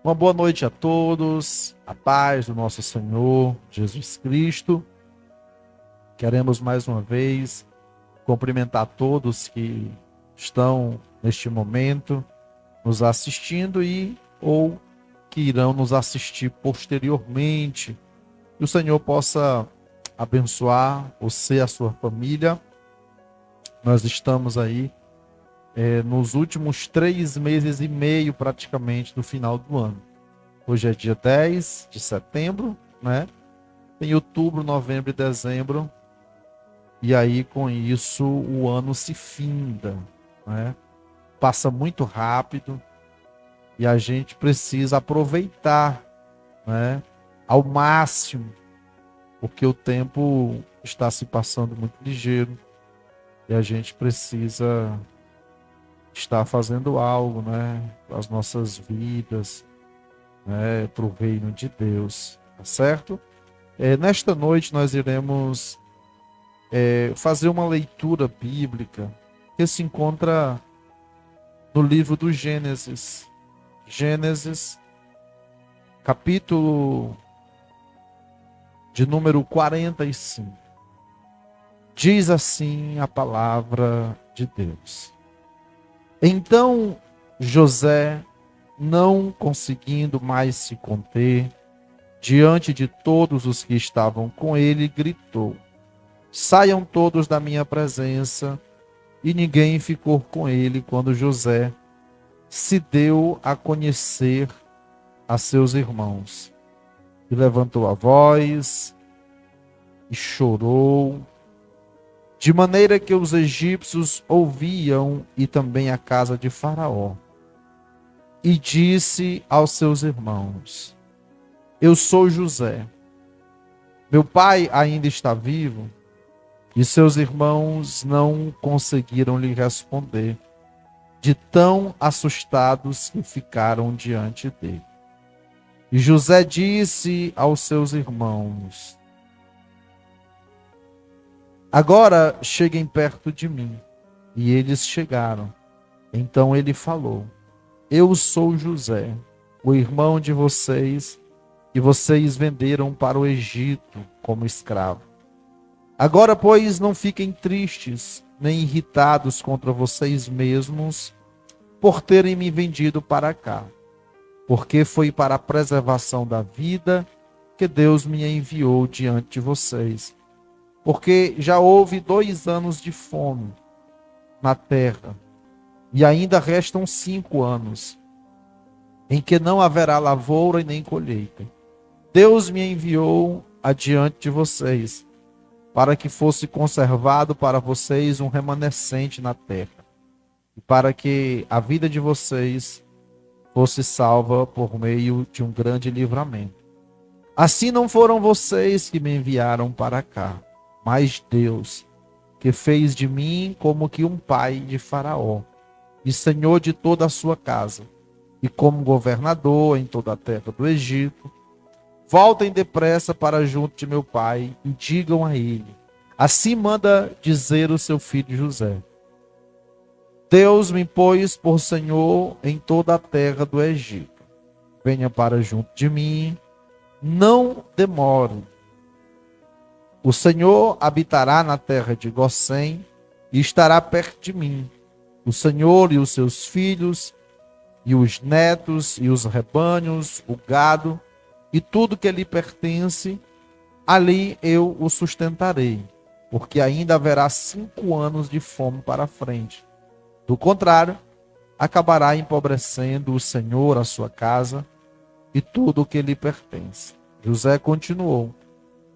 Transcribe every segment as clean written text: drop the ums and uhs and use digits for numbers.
Uma boa noite a todos, a paz do nosso Senhor Jesus Cristo. Queremos mais uma vez cumprimentar todos que estão neste momento nos assistindo e ou que irão nos assistir posteriormente. Que o Senhor possa abençoar você e a sua família. Nós estamos aí nos últimos 3 meses e meio praticamente do final do ano. Hoje é dia 10 de setembro, né? Tem outubro, novembro e dezembro. E aí, com isso, o ano se finda, né? Passa muito rápido e a gente precisa aproveitar, né? Ao máximo, porque o tempo está se passando muito ligeiro e a gente precisa estar fazendo algo, né? Para as nossas vidas, né? Para o reino de Deus, tá certo? Nesta noite nós iremos fazer uma leitura bíblica que se encontra no livro do Gênesis. Gênesis, capítulo de número 45. Diz assim a palavra de Deus. Então José, não conseguindo mais se conter, diante de todos os que estavam com ele, gritou: Saiam todos da minha presença. E ninguém ficou com ele quando José se deu a conhecer a seus irmãos. E levantou a voz e chorou, de maneira que os egípcios ouviam e também a casa de Faraó. E disse aos seus irmãos: Eu sou José. Meu pai ainda está vivo? E seus irmãos não conseguiram lhe responder, de tão assustados que ficaram diante dele. E José disse aos seus irmãos: Agora cheguem perto de mim. E eles chegaram. Então ele falou: Eu sou José, o irmão de vocês, que vocês venderam para o Egito como escravo. Agora, pois, não fiquem tristes, nem irritados contra vocês mesmos, por terem me vendido para cá, porque foi para a preservação da vida que Deus me enviou diante de vocês. Porque já houve 2 anos de fome na terra, e ainda restam 5 anos, em que não haverá lavoura e nem colheita. Deus me enviou adiante de vocês, para que fosse conservado para vocês um remanescente na terra, e para que a vida de vocês fosse salva por meio de um grande livramento. Assim não foram vocês que me enviaram para cá, mas Deus, que fez de mim como que um pai de Faraó, e senhor de toda a sua casa, e como governador em toda a terra do Egito. Voltem depressa para junto de meu pai e digam a ele: Assim manda dizer o seu filho José: Deus me pôs por senhor em toda a terra do Egito. Venha para junto de mim, não demore. O Senhor habitará na terra de Gossém e estará perto de mim. O Senhor e os seus filhos, e os netos, e os rebanhos, o gado, e tudo que lhe pertence, ali eu o sustentarei, porque ainda haverá 5 anos de fome para a frente. Do contrário, acabará empobrecendo o Senhor a sua casa e tudo o que lhe pertence. José continuou: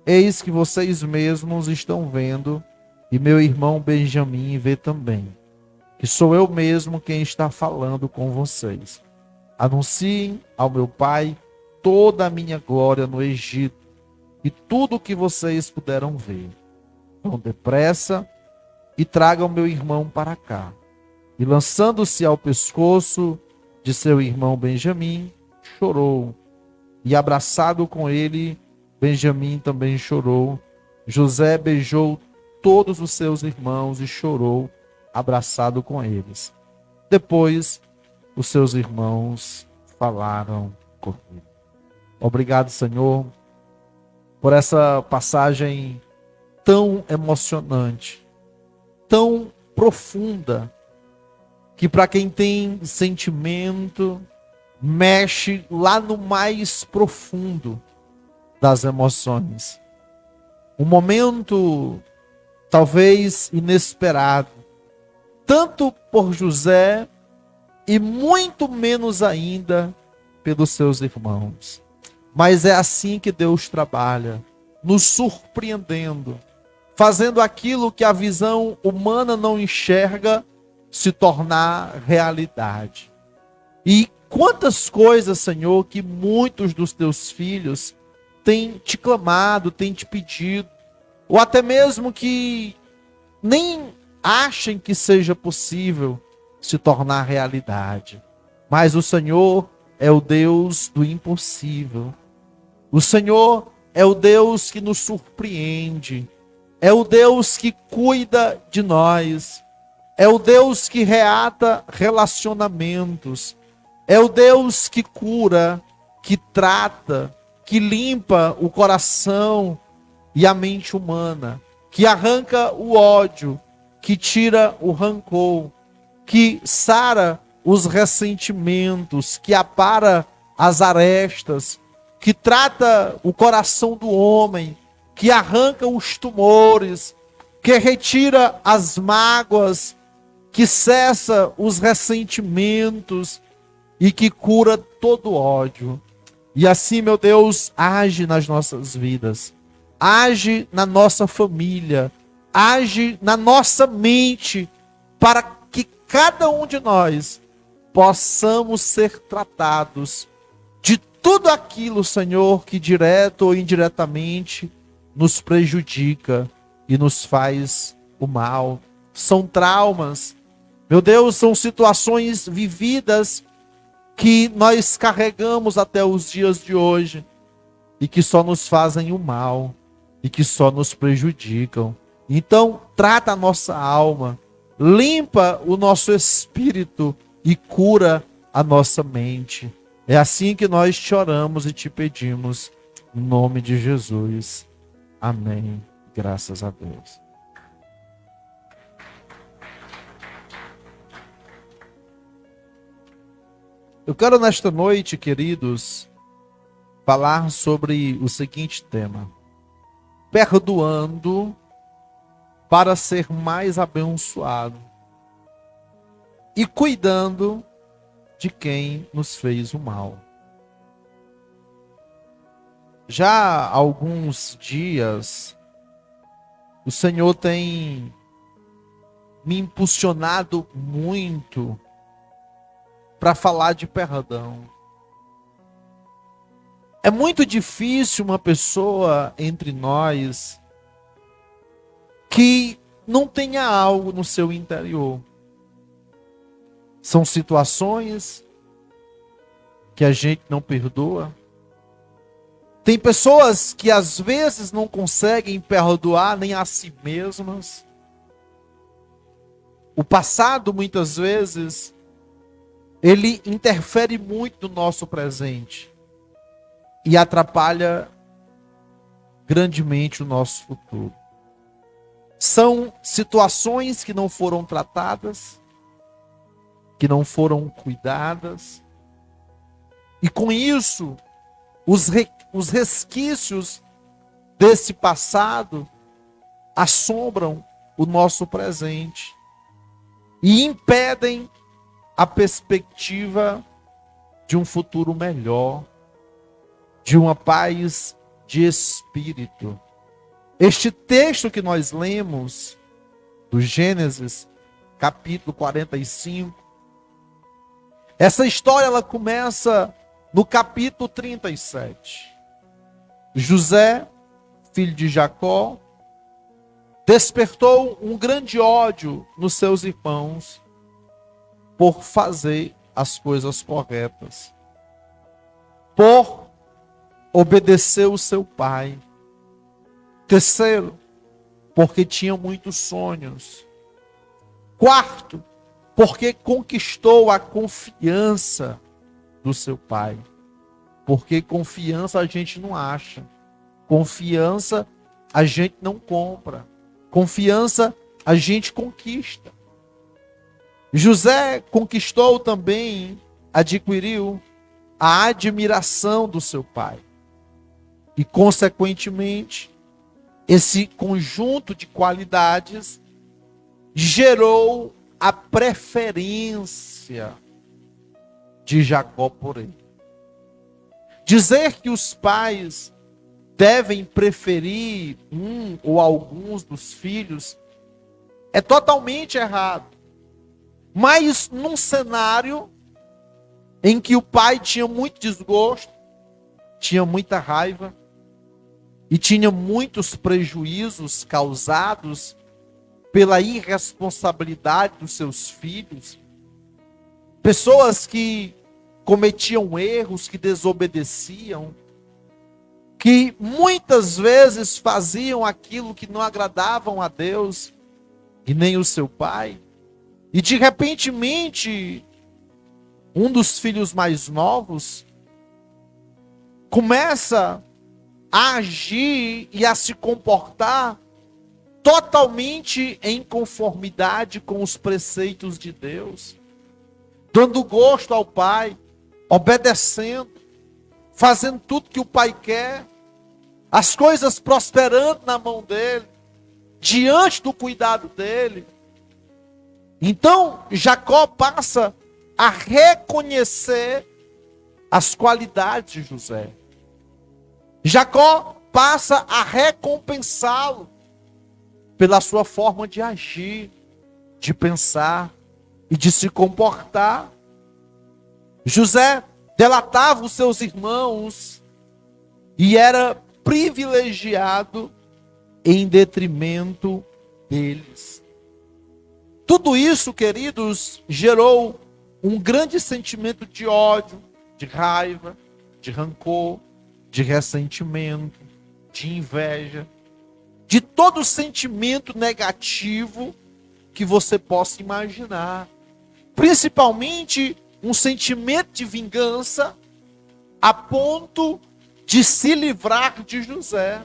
Eis que vocês mesmos estão vendo, e meu irmão Benjamim vê também, que sou eu mesmo quem está falando com vocês. Anunciem ao meu pai toda a minha glória no Egito e tudo o que vocês puderam ver. Vão depressa e tragam meu irmão para cá. E lançando-se ao pescoço de seu irmão Benjamim, chorou. E abraçado com ele, Benjamim também chorou. José beijou todos os seus irmãos e chorou, abraçado com eles. Depois, os seus irmãos falaram comigo. Obrigado, Senhor, por essa passagem tão emocionante, tão profunda, que para quem tem sentimento, mexe lá no mais profundo das emoções. Um momento talvez inesperado, tanto por José e muito menos ainda pelos seus irmãos. Mas é assim que Deus trabalha, nos surpreendendo, fazendo aquilo que a visão humana não enxerga se tornar realidade. E quantas coisas, Senhor, que muitos dos teus filhos têm te clamado, têm te pedido, ou até mesmo que nem achem que seja possível se tornar realidade. Mas o Senhor é o Deus do impossível. O Senhor é o Deus que nos surpreende. É o Deus que cuida de nós. É o Deus que reata relacionamentos. É o Deus que cura, que trata, que limpa o coração e a mente humana, que arranca o ódio, que tira o rancor, que sara os ressentimentos, que apara as arestas, que trata o coração do homem, que arranca os tumores, que retira as mágoas, que cessa os ressentimentos e que cura todo ódio. E assim, meu Deus, age nas nossas vidas, age na nossa família, age na nossa mente, para que cada um de nós possamos ser tratados de tudo aquilo, Senhor, que direto ou indiretamente nos prejudica e nos faz o mal. São traumas, meu Deus, são situações vividas que nós carregamos até os dias de hoje e que só nos fazem o mal e que só nos prejudicam. Então, trata a nossa alma, limpa o nosso espírito e cura a nossa mente. É assim que nós te oramos e te pedimos, em nome de Jesus. Amém. Graças a Deus. Eu quero nesta noite, queridos, falar sobre o seguinte tema: perdoando para ser mais abençoado e cuidando de quem nos fez o mal. Já há alguns dias, o Senhor tem me impulsionado muito para falar de perdão. É muito difícil uma pessoa entre nós que não tenha algo no seu interior. São situações que a gente não perdoa. Tem pessoas que às vezes não conseguem perdoar nem a si mesmas. O passado, muitas vezes, ele interfere muito no nosso presente e atrapalha grandemente o nosso futuro. São situações que não foram tratadas, que não foram cuidadas, e com isso, os resquícios desse passado assombram o nosso presente e impedem a perspectiva de um futuro melhor, de uma paz de espírito. Este texto que nós lemos, do Gênesis, capítulo 45, essa história ela começa no capítulo 37. José, filho de Jacó, despertou um grande ódio nos seus irmãos por fazer as coisas corretas, por obedecer o seu pai. Terceiro, porque tinha muitos sonhos. Quarto, porque conquistou a confiança do seu pai. Porque confiança a gente não acha. Confiança a gente não compra. Confiança a gente conquista. José conquistou também, adquiriu a admiração do seu pai. E, consequentemente, esse conjunto de qualidades gerou a preferência de Jacó por ele. Dizer que os pais devem preferir um ou alguns dos filhos é totalmente errado. Mas num cenário em que o pai tinha muito desgosto, tinha muita raiva e tinha muitos prejuízos causados pela irresponsabilidade dos seus filhos, pessoas que cometiam erros, que desobedeciam, que muitas vezes faziam aquilo que não agradavam a Deus e nem o seu pai. E de repentemente, um dos filhos mais novos começa a agir e a se comportar totalmente em conformidade com os preceitos de Deus, dando gosto ao pai, obedecendo, fazendo tudo que o pai quer, as coisas prosperando na mão dele, diante do cuidado dele. Então, Jacó passa a reconhecer as qualidades de José. Jacó passa a recompensá-lo pela sua forma de agir, de pensar e de se comportar. José delatava os seus irmãos e era privilegiado em detrimento deles. Tudo isso, queridos, gerou um grande sentimento de ódio, de raiva, de rancor, de ressentimento, de inveja, de todo sentimento negativo que você possa imaginar. Principalmente um sentimento de vingança a ponto de se livrar de José.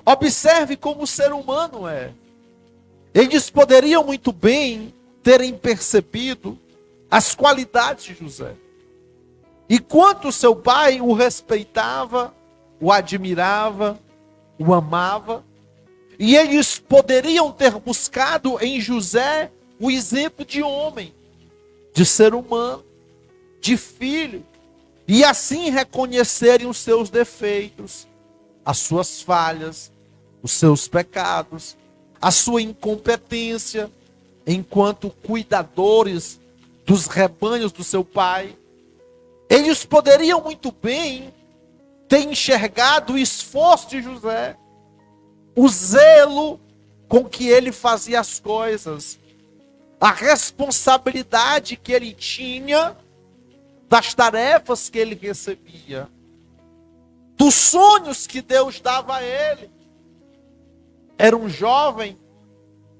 Observe como o ser humano é. Eles poderiam muito bem terem percebido as qualidades de José. E quanto seu pai o respeitava, o admirava, o amava. E eles poderiam ter buscado em José o exemplo de homem, de ser humano, de filho. E assim reconhecerem os seus defeitos, as suas falhas, os seus pecados, a sua incompetência enquanto cuidadores dos rebanhos do seu pai. Eles poderiam muito bem ter enxergado o esforço de José, o zelo com que ele fazia as coisas, a responsabilidade que ele tinha das tarefas que ele recebia, dos sonhos que Deus dava a ele. Era um jovem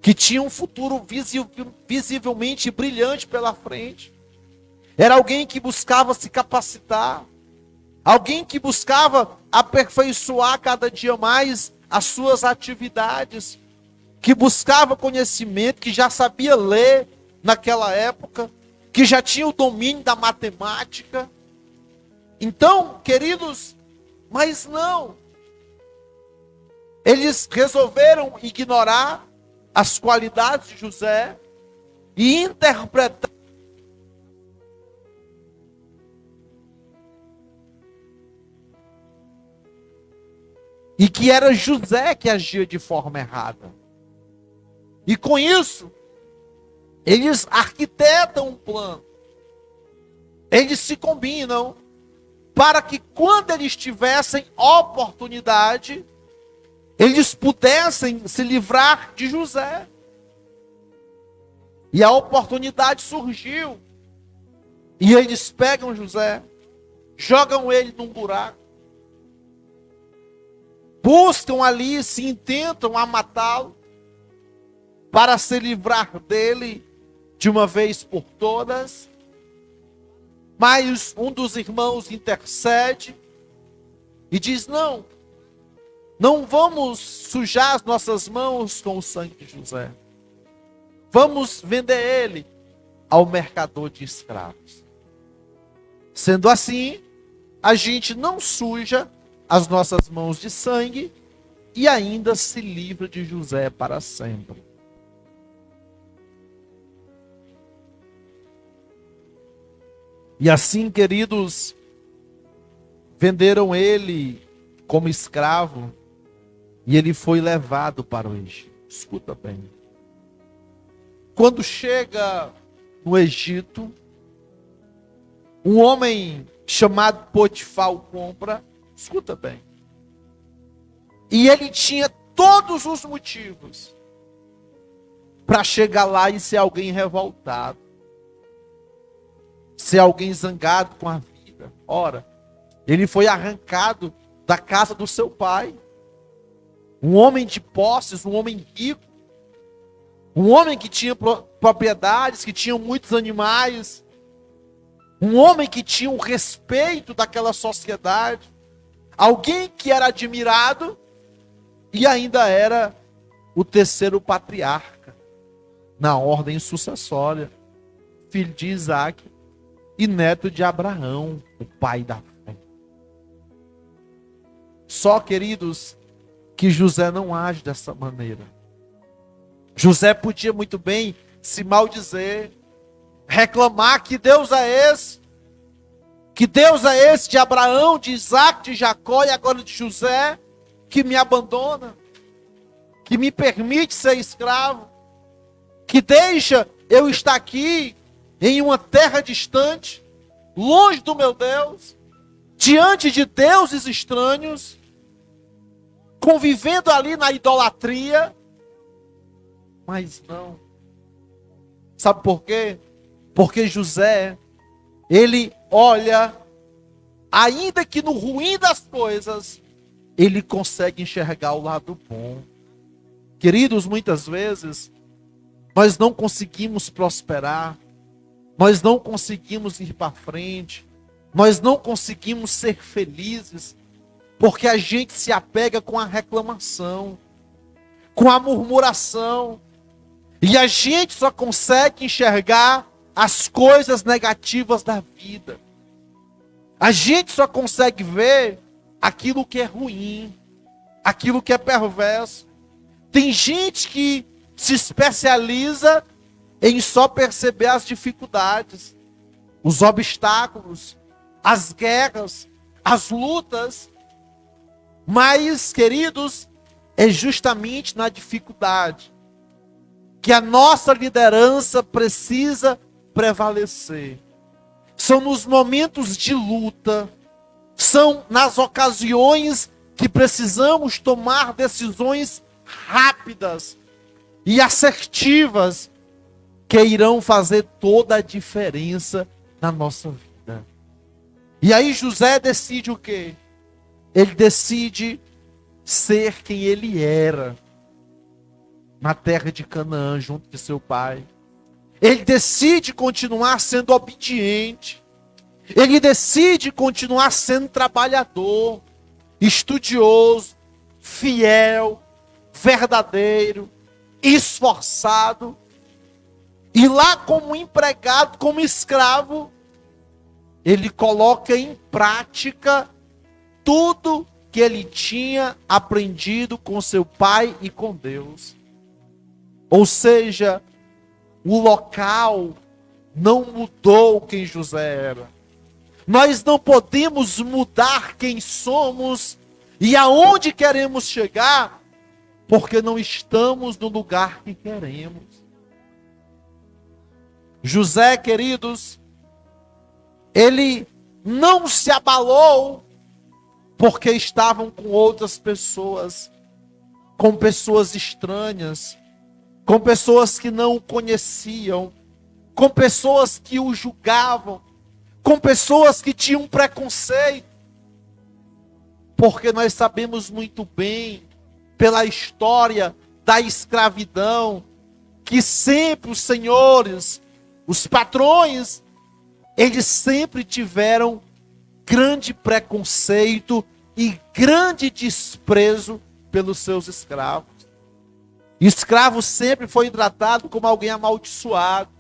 que tinha um futuro visivelmente brilhante pela frente. Era alguém que buscava se capacitar, alguém que buscava aperfeiçoar cada dia mais as suas atividades, que buscava conhecimento, que já sabia ler naquela época, que já tinha o domínio da matemática. Então, queridos, mas não. Eles resolveram ignorar as qualidades de José e interpretar e que era José que agia de forma errada. E com isso, eles arquitetam um plano. Eles se combinam para que quando eles tivessem oportunidade, eles pudessem se livrar de José. E a oportunidade surgiu. E eles pegam José, jogam ele num buraco, buscam ali, se intentam a matá-lo, para se livrar dele de uma vez por todas. Mas um dos irmãos intercede e diz: não, não vamos sujar as nossas mãos com o sangue de José. Vamos vender ele ao mercador de escravos. Sendo assim, a gente não suja as nossas mãos de sangue e ainda se livra de José para sempre. E assim, queridos, venderam ele como escravo e ele foi levado para o Egito. Escuta bem. Quando chega no Egito, um homem chamado Potifar o compra. Escuta bem. E ele tinha todos os motivos para chegar lá e ser alguém revoltado, ser alguém zangado com a vida. Ora, ele foi arrancado da casa do seu pai. Um homem de posses, um homem rico, um homem que tinha propriedades, que tinha muitos animais, um homem que tinha o respeito daquela sociedade, alguém que era admirado e ainda era o terceiro patriarca na ordem sucessória, filho de Isaac e neto de Abraão, o pai da fé. Só, queridos, que José não age dessa maneira. José podia muito bem se maldizer, reclamar que Deus é esse, que Deus é esse de Abraão, de Isaac, de Jacó e agora de José, que me abandona, que me permite ser escravo, que deixa eu estar aqui em uma terra distante, longe do meu Deus, diante de deuses estranhos, convivendo ali na idolatria. Mas não. Sabe por quê? Porque José, ele olha, ainda que no ruim das coisas, ele consegue enxergar o lado bom. Queridos, muitas vezes, nós não conseguimos prosperar, nós não conseguimos ir para frente, nós não conseguimos ser felizes, porque a gente se apega com a reclamação, com a murmuração, e a gente só consegue enxergar as coisas negativas da vida. A gente só consegue ver aquilo que é ruim, aquilo que é perverso. Tem gente que se especializa em só perceber as dificuldades, os obstáculos, as guerras, as lutas. Mas, queridos, é justamente na dificuldade que a nossa liderança precisa prevalecer. São nos momentos de luta, são nas ocasiões que precisamos tomar decisões rápidas e assertivas que irão fazer toda a diferença na nossa vida. E aí José decide o quê? Ele decide ser quem ele era na terra de Canaã, junto de seu pai. Ele decide continuar sendo obediente. Ele decide continuar sendo trabalhador, estudioso, fiel, verdadeiro, esforçado. E lá como empregado, como escravo, ele coloca em prática tudo que ele tinha aprendido com seu pai e com Deus. Ou seja, o local não mudou quem José era. Nós não podemos mudar quem somos e aonde queremos chegar, porque não estamos no lugar que queremos. José, queridos, ele não se abalou porque estavam com outras pessoas, com pessoas estranhas, com pessoas que não o conheciam, com pessoas que o julgavam, com pessoas que tinham preconceito. Porque nós sabemos muito bem, pela história da escravidão, que sempre os senhores, os patrões, eles sempre tiveram grande preconceito e grande desprezo pelos seus escravos. Escravo sempre foi tratado como alguém amaldiçoado,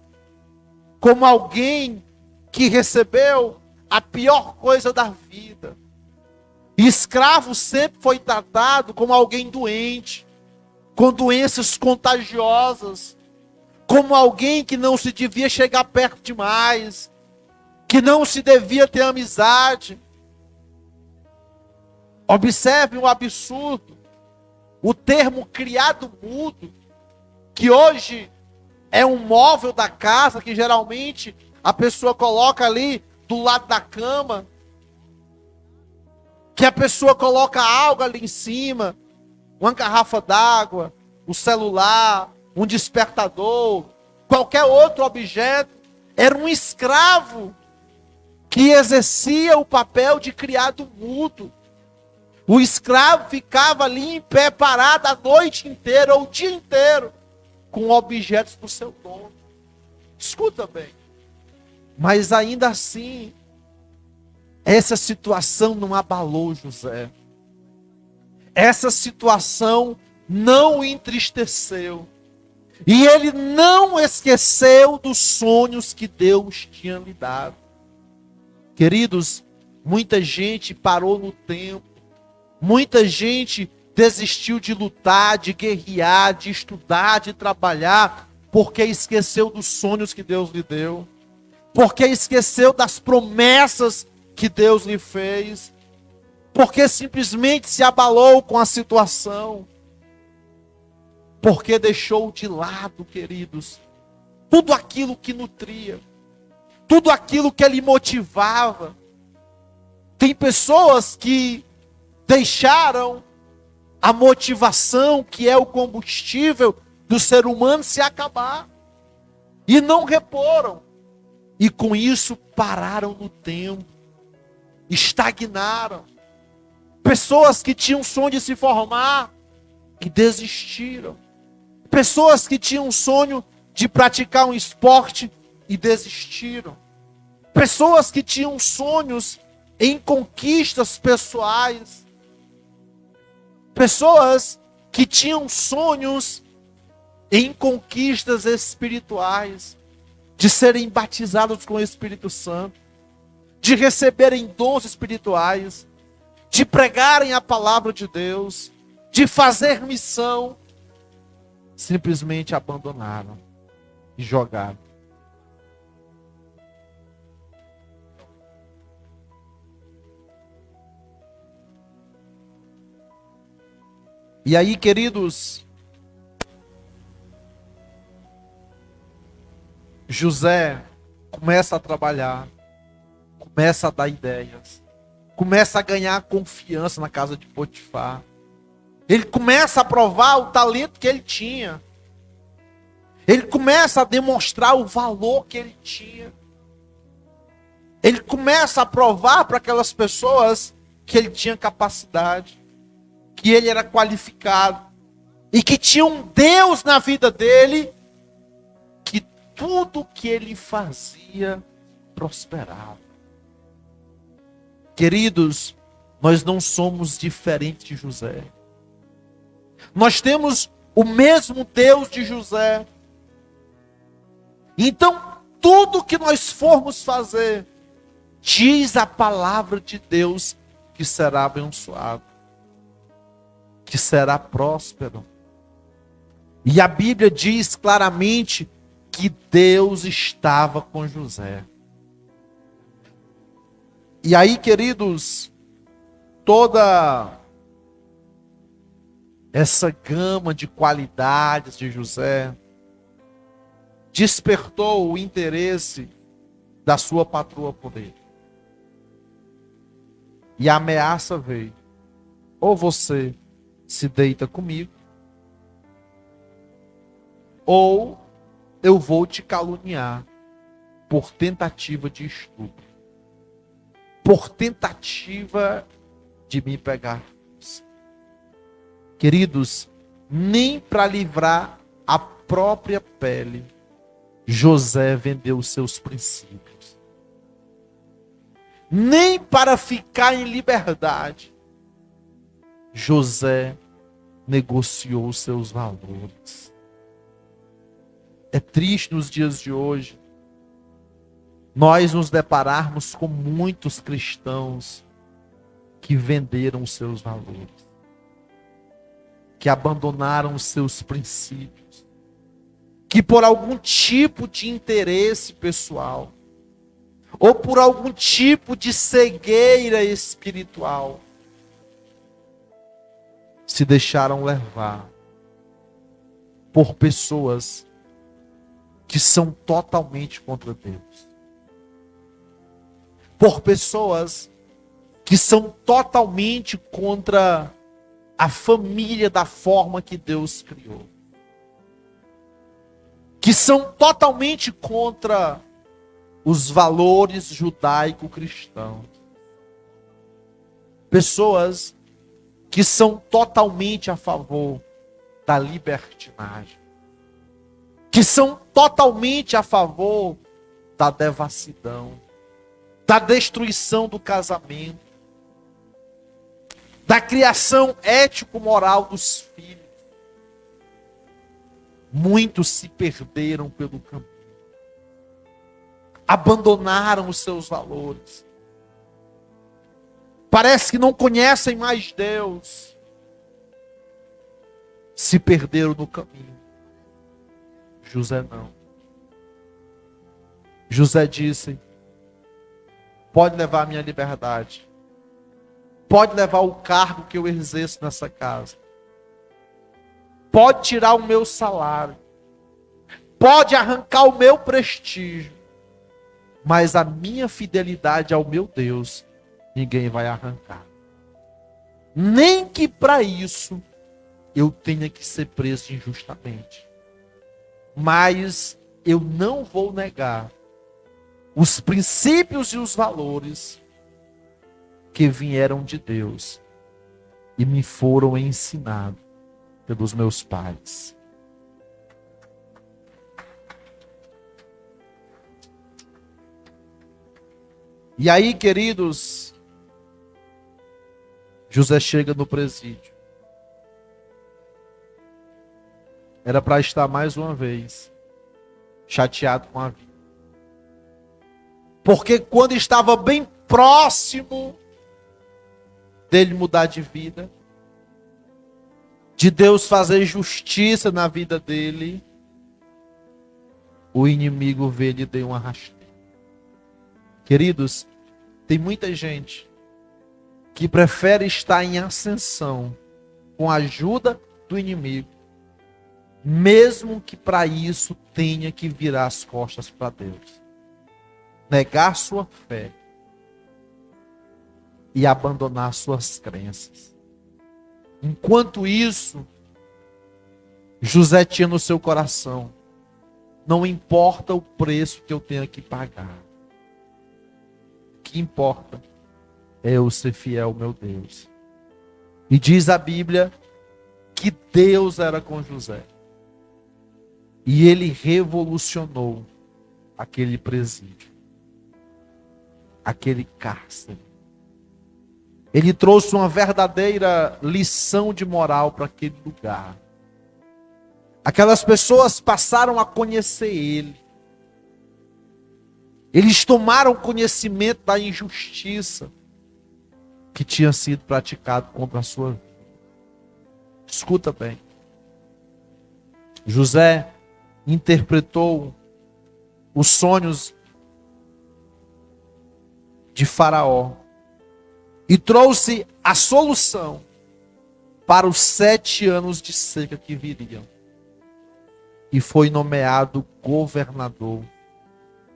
como alguém que recebeu a pior coisa da vida. Escravo sempre foi tratado como alguém doente, com doenças contagiosas, como alguém que não se devia chegar perto demais, que não se devia ter amizade. Observe o absurdo. O termo criado mudo, que hoje é um móvel da casa, que geralmente a pessoa coloca ali do lado da cama, que a pessoa coloca algo ali em cima, uma garrafa d'água, o celular, um despertador, qualquer outro objeto. Era um escravo que exercia o papel de criado mudo. O escravo ficava ali em pé, parado a noite inteira ou o dia inteiro, com objetos do seu dono. Escuta bem. Mas ainda assim, essa situação não abalou José. Essa situação não o entristeceu. E ele não esqueceu dos sonhos que Deus tinha lhe dado. Queridos, muita gente parou no tempo. Muita gente desistiu de lutar, de guerrear, de estudar, de trabalhar, porque esqueceu dos sonhos que Deus lhe deu, porque esqueceu das promessas que Deus lhe fez, porque simplesmente se abalou com a situação, porque deixou de lado, queridos, tudo aquilo que nutria, tudo aquilo que lhe motivava. Tem pessoas que deixaram a motivação, que é o combustível do ser humano, se acabar. E não reporam. E com isso pararam no tempo. Estagnaram. Pessoas que tinham sonho de se formar e desistiram. Pessoas que tinham sonho de praticar um esporte e desistiram. Pessoas que tinham sonhos em conquistas pessoais. Pessoas que tinham sonhos em conquistas espirituais, de serem batizados com o Espírito Santo, de receberem dons espirituais, de pregarem a palavra de Deus, de fazer missão, simplesmente abandonaram e jogaram. E aí, queridos, José começa a trabalhar, começa a dar ideias, começa a ganhar confiança na casa de Potifar. Ele começa a provar o talento que ele tinha. Ele começa a demonstrar o valor que ele tinha. Ele começa a provar para aquelas pessoas que ele tinha capacidade, que ele era qualificado e que tinha um Deus na vida dele, que tudo que ele fazia prosperava. Queridos, nós não somos diferentes de José. Nós temos o mesmo Deus de José. Então, tudo que nós formos fazer, diz a palavra de Deus que será abençoado, que será próspero. E a Bíblia diz claramente que Deus estava com José. E aí, queridos, toda essa gama de qualidades de José despertou o interesse da sua patroa por ele. E a ameaça veio: ou você se deita comigo, ou eu vou te caluniar por tentativa de estupro, por tentativa de me pegar. Queridos, nem para livrar a própria pele, José vendeu os seus princípios. nem para ficar em liberdade, José negociou seus valores. É triste nos dias de hoje nós nos depararmos com muitos cristãos que venderam os seus valores, que abandonaram os seus princípios, que por algum tipo de interesse pessoal, ou por algum tipo de cegueira espiritual, se deixaram levar por pessoas que são totalmente contra Deus, por pessoas que são totalmente contra a família da forma que Deus criou, que são totalmente contra os valores judaico-cristãos, pessoas que são totalmente a favor da libertinagem, que são totalmente a favor da devassidão, da destruição do casamento, da criação ético-moral dos filhos. Muitos se perderam pelo caminho, abandonaram os seus valores, parece que não conhecem mais Deus, se perderam no caminho. José não. José disse: pode levar a minha liberdade, pode levar o cargo que eu exerço nessa casa, pode tirar o meu salário, pode arrancar o meu prestígio, mas a minha fidelidade ao meu Deus ninguém vai arrancar. Nem que para isso eu tenha que ser preso injustamente. Mas eu não vou negar os princípios e os valores que vieram de Deus e me foram ensinados pelos meus pais. E aí, queridos, José chega no presídio. Era para estar mais uma vez chateado com a vida. Porque quando estava bem próximo dele mudar de vida, de Deus fazer justiça na vida dele, o inimigo veio e lhe deu uma rasteira. Queridos, tem muita gente que prefere estar em ascensão com a ajuda do inimigo, mesmo que para isso tenha que virar as costas para Deus, negar sua fé e abandonar suas crenças. Enquanto isso, José tinha no seu coração: não importa o preço que eu tenha que pagar, o que importa é eu ser fiel ao meu Deus. E diz a Bíblia que Deus era com José. E ele revolucionou aquele presídio, aquele cárcere. Ele trouxe uma verdadeira lição de moral para aquele lugar. Aquelas pessoas passaram a conhecer ele. Eles tomaram conhecimento da injustiça que tinha sido praticado contra a sua vida. Escuta bem. José interpretou os sonhos de Faraó e trouxe a solução para os 7 anos de seca que viriam. E foi nomeado governador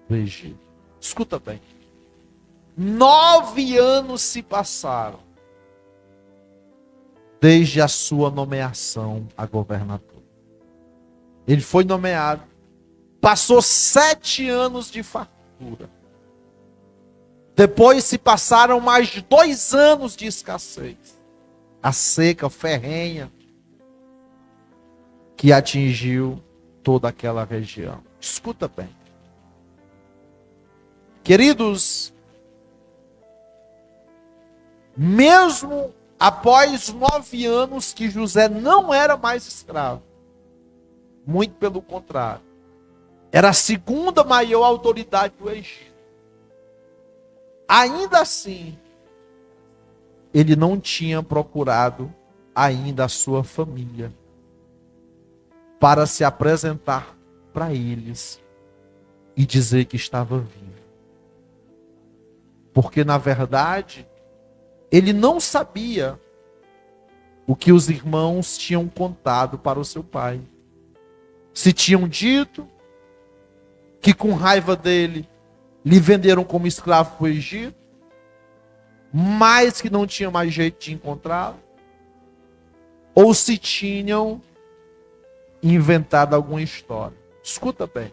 do Egito. Escuta bem. 9 anos se passaram desde a sua nomeação a governador. Ele foi nomeado, passou 7 anos de fartura. Depois se passaram mais 2 anos de escassez. A seca ferrenha que atingiu toda aquela região. Escuta bem. Queridos, Mesmo após 9 anos que José não era mais escravo. Muito pelo contrário. Era a segunda maior autoridade do Egito. Ainda assim, ele não tinha procurado ainda a sua família para se apresentar para eles e dizer que estava vivo. Porque, na verdade, ele não sabia o que os irmãos tinham contado para o seu pai. Se tinham dito que com raiva dele lhe venderam como escravo para o Egito, mas que não tinha mais jeito de encontrá-lo, ou se tinham inventado alguma história. Escuta bem.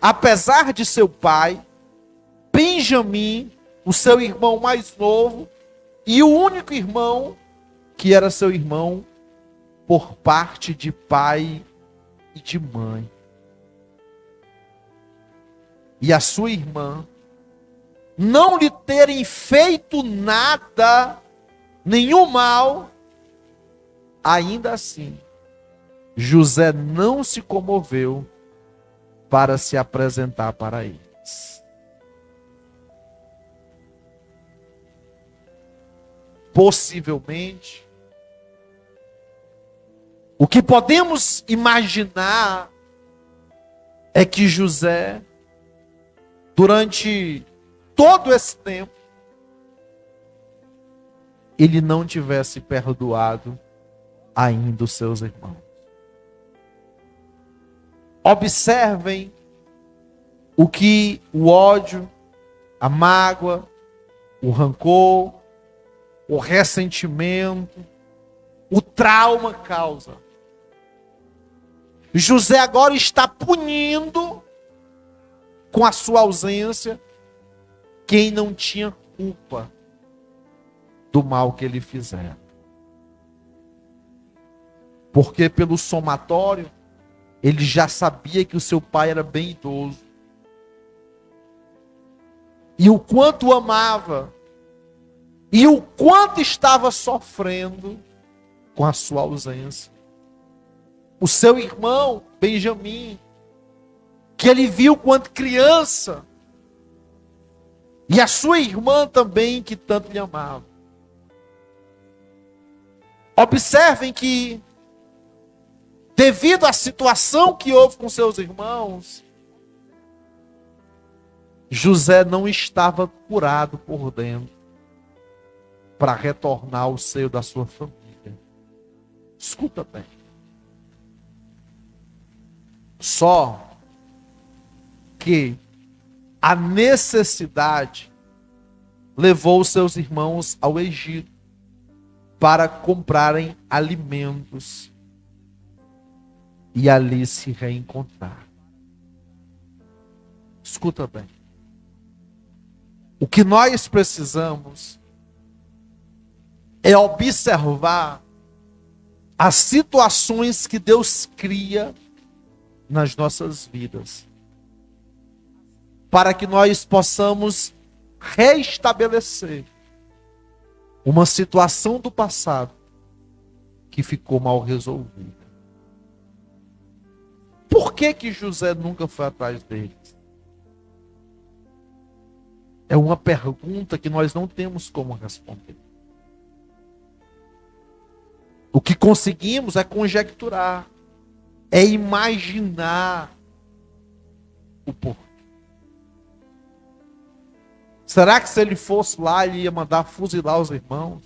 Apesar de seu pai, Benjamim, o seu irmão mais novo, e o único irmão que era seu irmão por parte de pai e de mãe. E a sua irmã não lhe terem feito nada, nenhum mal, ainda assim, José não se comoveu para se apresentar para eles. Possivelmente, o que podemos imaginar é que José, durante todo esse tempo, ele não tivesse perdoado ainda os seus irmãos. Observem o que o ódio, a mágoa, o rancor, o ressentimento, o trauma causa. José agora está punindo com a sua ausência quem não tinha culpa do mal que ele fizera. Porque pelo somatório, ele já sabia que o seu pai era bem idoso. E o quanto o amava. E o quanto estava sofrendo com a sua ausência. O seu irmão, Benjamim, que ele viu quando criança. E a sua irmã também, que tanto lhe amava. Observem que, devido à situação que houve com seus irmãos, José não estava curado por dentro para retornar ao seio da sua família. Escuta bem. Só que a necessidade levou os seus irmãos ao Egito para comprarem alimentos e ali se reencontrar. Escuta bem. O que nós precisamos é observar as situações que Deus cria nas nossas vidas, para que nós possamos reestabelecer uma situação do passado que ficou mal resolvida. Por que que José nunca foi atrás deles? É uma pergunta que nós não temos como responder. O que conseguimos é conjecturar, é imaginar o porquê. Será que se ele fosse lá, ele ia mandar fuzilar os irmãos?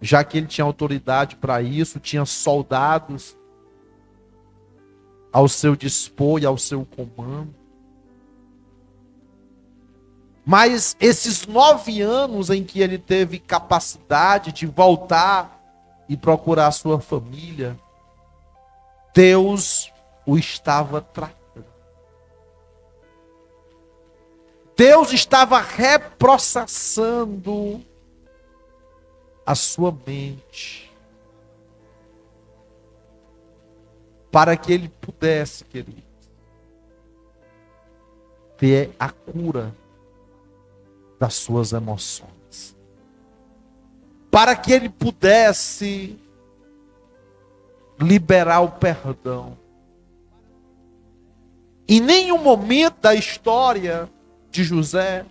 Já que ele tinha autoridade para isso, tinha soldados ao seu dispor e ao seu comando. Mas esses 9 anos em que ele teve capacidade de voltar e procurar a sua família, Deus o estava tratando. Deus estava reprocessando a sua mente, para que ele pudesse, querido, ter a cura das suas emoções. para que ele pudesse liberar o perdão. Em nenhum momento da história de José,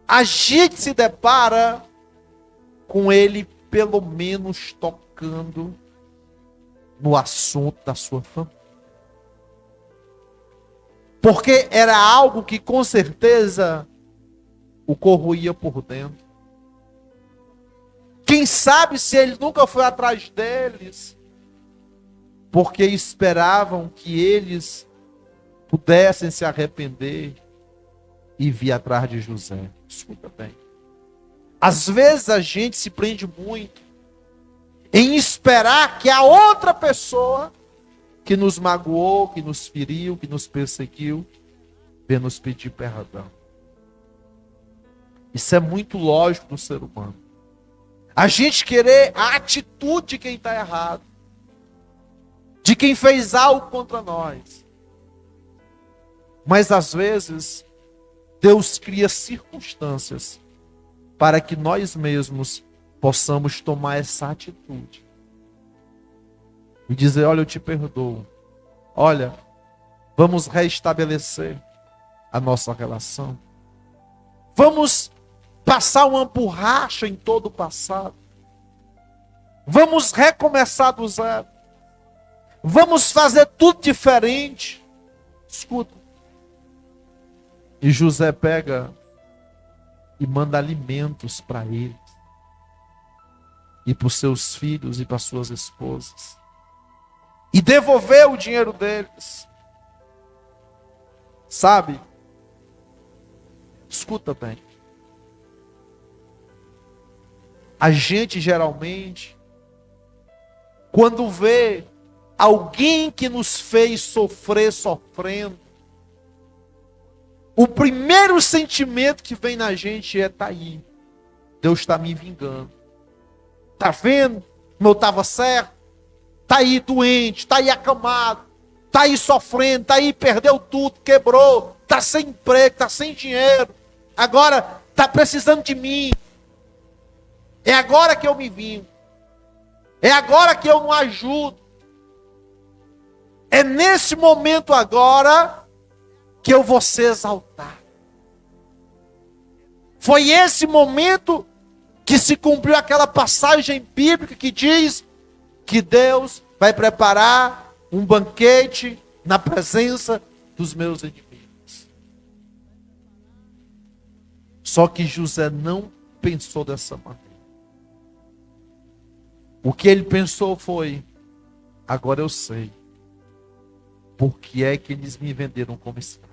a gente se depara com ele pelo menos tocando no assunto da sua família. Porque era algo que com certeza o corroía por dentro. Quem sabe se ele nunca foi atrás deles, porque esperavam que eles pudessem se arrepender e vir atrás de José. Escuta bem. Às vezes a gente se prende muito em esperar que a outra pessoa que nos magoou, que nos feriu, que nos perseguiu, venha nos pedir perdão. Isso é muito lógico do ser humano. A gente querer a atitude de quem está errado, de quem fez algo contra nós. Mas às vezes, Deus cria circunstâncias para que nós mesmos possamos tomar essa atitude. E dizer, olha, eu te perdoo. Olha, vamos restabelecer a nossa relação. Vamos passar uma borracha em todo o passado. Vamos recomeçar do zero. Vamos fazer tudo diferente. Escuta. E José pega e manda alimentos para eles. E para os seus filhos e para suas esposas. E devolveu o dinheiro deles. Sabe? Escuta bem. A gente geralmente, quando vê alguém que nos fez sofrer sofrendo, o primeiro sentimento que vem na gente é, tá aí, Deus está me vingando. Tá vendo como eu estava certo? Tá aí doente, tá aí acamado, tá aí sofrendo, tá aí perdeu tudo, quebrou, tá sem emprego, tá sem dinheiro, agora tá precisando de mim. É agora que eu me vingo. É agora que eu não ajudo. É nesse momento agora que eu vou ser exaltado. Foi esse momento que se cumpriu aquela passagem bíblica que diz que Deus vai preparar um banquete na presença dos meus inimigos. Só que José não pensou dessa maneira. O que ele pensou foi, agora eu sei, por que é que eles me venderam como escravo.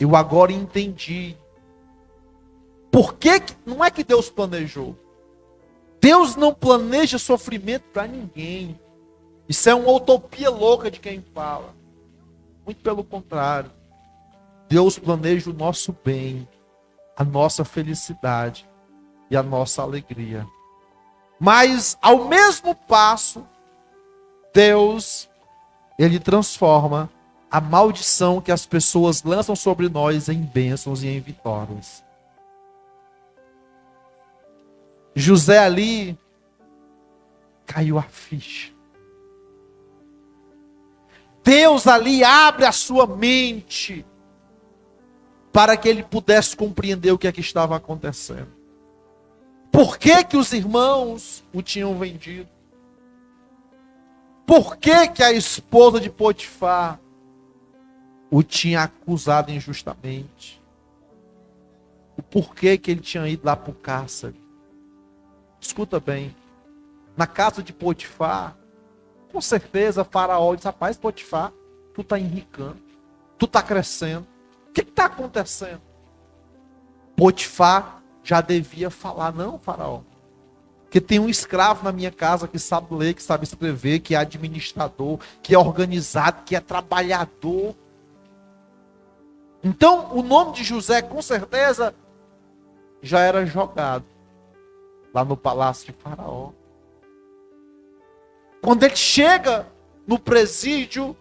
Eu agora entendi. Por que, não é que Deus planejou. Deus não planeja sofrimento para ninguém. Isso é uma utopia louca de quem fala. Muito pelo contrário. Deus planeja o nosso bem, a nossa felicidade e a nossa alegria. Mas, ao mesmo passo, Deus, Ele transforma a maldição que as pessoas lançam sobre nós em bênçãos e em vitórias. José ali caiu a ficha. Deus ali abre a sua mente para que ele pudesse compreender o que é que estava acontecendo. Por que que os irmãos o tinham vendido? Por que que a esposa de Potifar o tinha acusado injustamente? O porquê que ele tinha ido lá para o cárcere? Escuta bem, na casa de Potifar, com certeza Faraó disse, rapaz, Potifar, tu está enricando, tu está crescendo, o que está acontecendo? Potifar já devia falar, não, Faraó, que tem um escravo na minha casa que sabe ler, que sabe escrever, que é administrador, que é organizado, que é trabalhador. Então, o nome de José, com certeza, já era jogado lá no palácio de Faraó. Quando ele chega no presídio,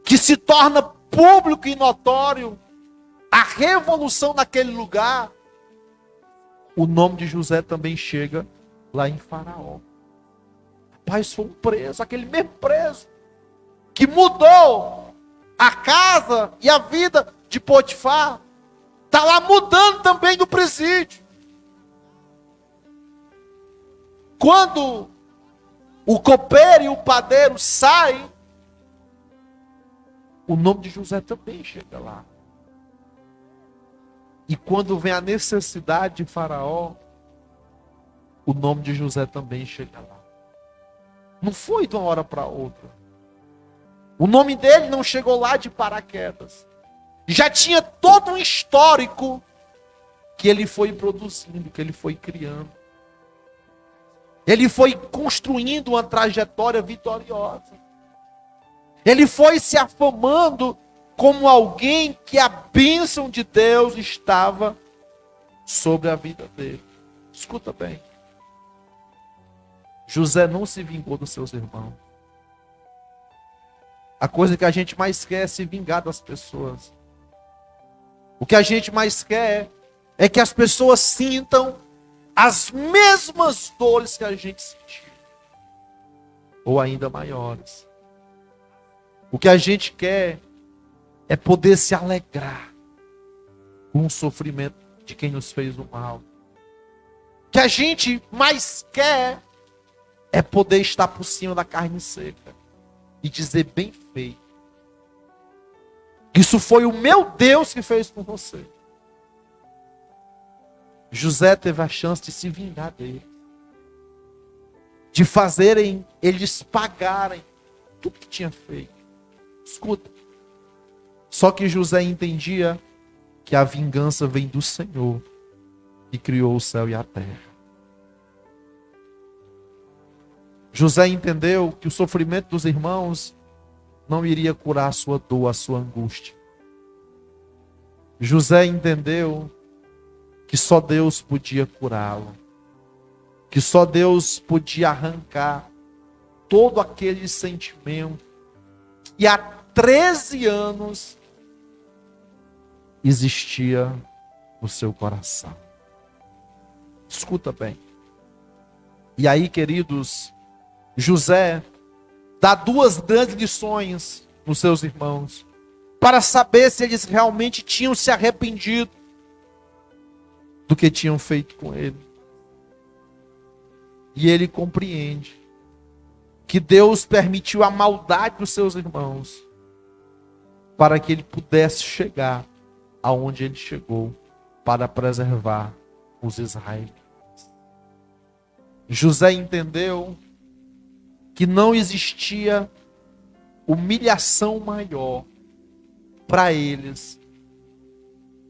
que se torna público e notório a revolução naquele lugar, o nome de José também chega lá em Faraó. Rapaz, foi um preso, aquele mesmo preso, que mudou a casa e a vida de Potifar, está lá mudando também do presídio. Quando o copeiro e o padeiro saem, o nome de José também chega lá. E quando vem a necessidade de Faraó, o nome de José também chega lá. Não foi de uma hora para outra. O nome dele não chegou lá de paraquedas. Já tinha todo um histórico que ele foi produzindo, que ele foi criando. Ele foi construindo uma trajetória vitoriosa. Ele foi se afamando como alguém que a bênção de Deus estava sobre a vida dele. Escuta bem. José não se vingou dos seus irmãos. A coisa que a gente mais quer é se vingar das pessoas. O que a gente mais quer é que as pessoas sintam as mesmas dores que a gente sentiu, ou ainda maiores. O que a gente quer é poder se alegrar com o sofrimento de quem nos fez o mal. O que a gente mais quer é poder estar por cima da carne seca e dizer bem feito. Isso foi o meu Deus que fez com você. José teve a chance de se vingar dele, de fazerem eles pagarem tudo que tinha feito. Escuta. Só que José entendia que a vingança vem do Senhor, que criou o céu e a terra. José entendeu que o sofrimento dos irmãos não iria curar a sua dor, a sua angústia. José entendeu que só Deus podia curá-lo, que só Deus podia arrancar todo aquele sentimento que há 13 anos existia no seu coração. Escuta bem. E aí, queridos, José dá duas grandes lições nos seus irmãos, para saber se eles realmente tinham se arrependido do que tinham feito com ele. E ele compreende que Deus permitiu a maldade dos seus irmãos para que ele pudesse chegar aonde ele chegou, para preservar os israelitas. José entendeu que não existia humilhação maior para eles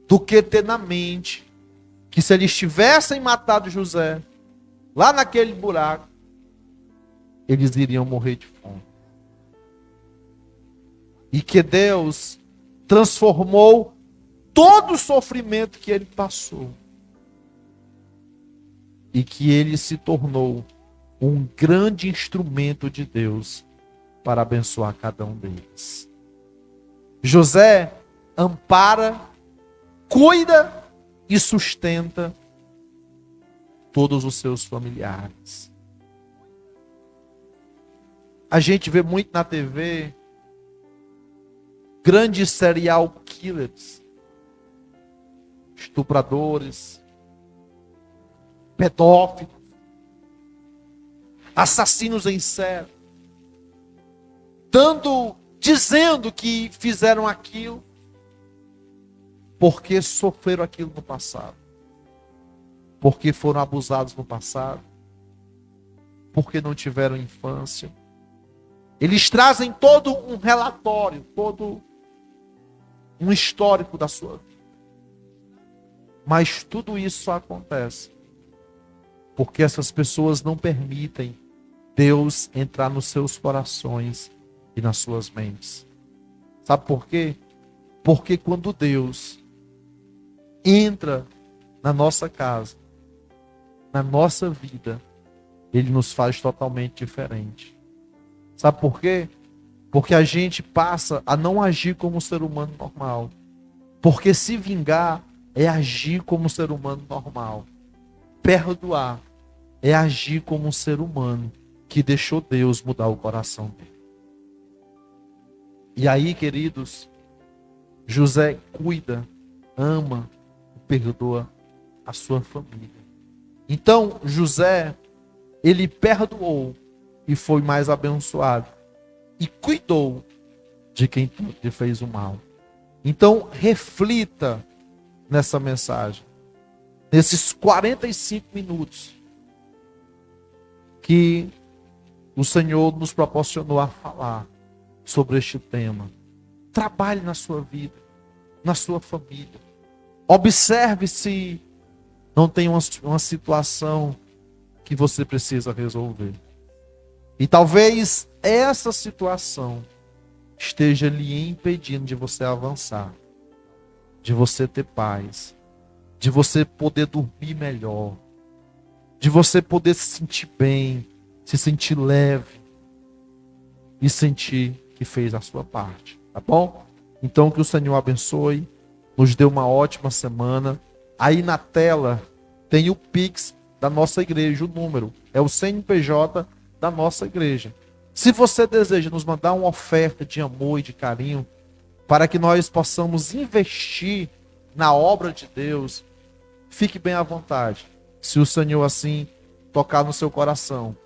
do que ter na mente que se eles tivessem matado José lá naquele buraco, eles iriam morrer de fome. E que Deus transformou todo o sofrimento que ele passou, e que ele se tornou um grande instrumento de Deus para abençoar cada um deles. José ampara, cuida e sustenta todos os seus familiares. A gente vê muito na TV grandes serial killers, estupradores, pedófilos, assassinos em série, dizendo que fizeram aquilo porque sofreram aquilo no passado, porque foram abusados no passado, porque não tiveram infância. Eles trazem todo um relatório, todo um histórico da sua vida. Mas tudo isso só acontece porque essas pessoas não permitem Deus entrar nos seus corações e nas suas mentes. Sabe por quê? Porque quando Deus entra na nossa casa, na nossa vida, Ele nos faz totalmente diferente. Sabe por quê? Porque a gente passa a não agir como um ser humano normal. Porque se vingar é agir como um ser humano normal. Perdoar é agir como um ser humano que deixou Deus mudar o coração dele. E aí, queridos, José cuida, ama, perdoa a sua família. Então, José, ele perdoou e foi mais abençoado. E cuidou de quem lhe fez o mal. Então, reflita nessa mensagem. Nesses 45 minutos que o Senhor nos proporcionou a falar sobre este tema. Trabalhe na sua vida, na sua família. Observe se não tem uma situação que você precisa resolver. E talvez essa situação esteja lhe impedindo de você avançar, de você ter paz, de você poder dormir melhor, de você poder se sentir bem, se sentir leve e sentir que fez a sua parte, tá bom? Então que o Senhor abençoe, nos dê uma ótima semana. Aí na tela tem o Pix da nossa igreja, o número é o CNPJ da nossa igreja. Se você deseja nos mandar uma oferta de amor e de carinho, para que nós possamos investir na obra de Deus, fique bem à vontade, se o Senhor assim tocar no seu coração,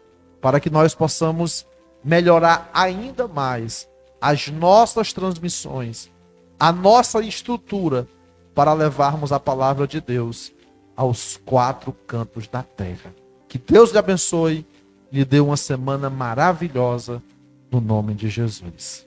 para que nós possamos melhorar ainda mais as nossas transmissões, a nossa estrutura, para levarmos a palavra de Deus aos 4 cantos da terra. Que Deus lhe abençoe, lhe dê uma semana maravilhosa, no nome de Jesus.